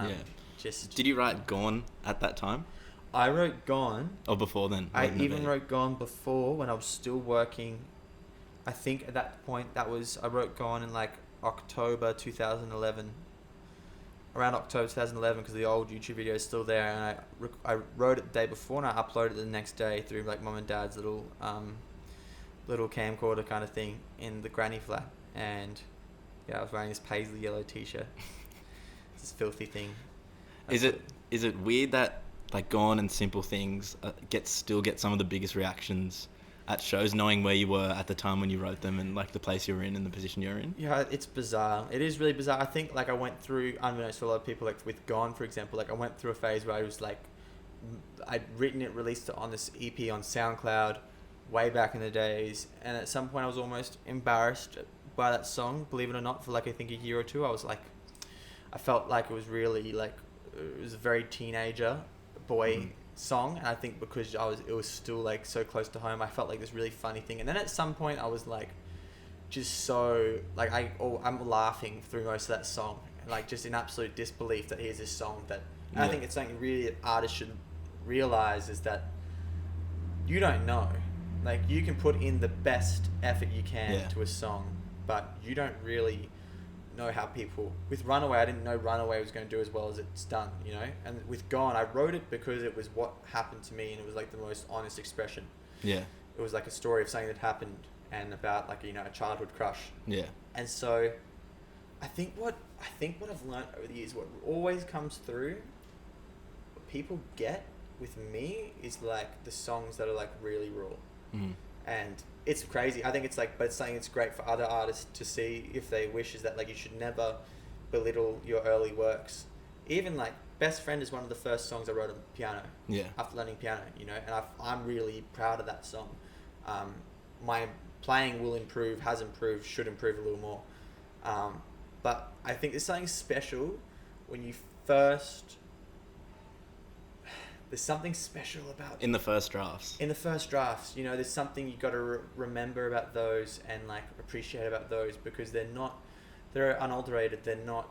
Yeah. Just Did you write Gone at that time? I wrote Gone. Or before then? I Wouldn't it even be? wrote Gone before when I was still working. I think at that point I wrote Gone in like October 2011. Around October 2011 because the old YouTube video is still there, and I wrote it the day before and I uploaded it the next day through like mum and dad's little camcorder kind of thing in the granny flat. And yeah, I was wearing this paisley yellow t-shirt. This filthy thing. Is it weird that like Gone and Simple Things still get some of the biggest reactions at shows, knowing where you were at the time when you wrote them and like the place you're in and the position you're in? Yeah, it's bizarre. It is really bizarre. I think like I went through, unbeknownst to a lot of people, like with Gone, for example, like I went through a phase where I was like, I'd written it, released it on this EP on SoundCloud way back in the days. And at some point I was almost embarrassed by that song, believe it or not, for like I think a year or two. I felt like it was really like, it was a very teenager boy song, and I think because it was still like so close to home, I felt like this really funny thing. And then at some point I was like just so like I'm laughing through most of that song, like just in absolute disbelief that here's this song that and I think it's something really artists should realize, is that you don't know, like you can put in the best effort you can to a song, but you don't really know how people. With Runaway, I didn't know Runaway was going to do as well as it's done, you know. And with Gone, I wrote it because it was what happened to me, and it was like the most honest expression. Yeah. It was like a story of something that happened and about like, you know, a childhood crush. Yeah. And so I think what I've learned over the years, what always comes through, what people get with me is like the songs that are like really raw. And it's crazy. I think it's like, but it's something that's great for other artists to see if they wish, is that like you should never belittle your early works. Even like Best Friend is one of the first songs I wrote on piano. Yeah. After learning piano, you know, and I'm really proud of that song. My playing will improve, has improved, should improve a little more. But I think there's something special when you first. There's something special about... In the first drafts. In the first drafts, you know, there's something you got to remember about those and like appreciate about those, because they're unadulterated. They're not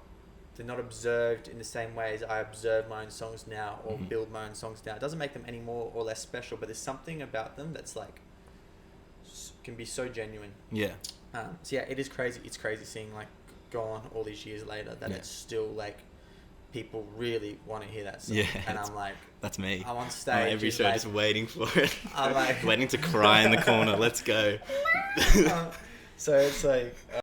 observed in the same way as I observe my own songs now or build my own songs now. It doesn't make them any more or less special, but there's something about them that's like can be so genuine. Yeah. So yeah, it is crazy. It's crazy seeing like Gone all these years later that it's still like people really want to hear that song. Yeah, and I'm like, that's me. I'm on stage every show, like, just waiting for it. I'm like waiting to cry in the corner. Let's go. So it's like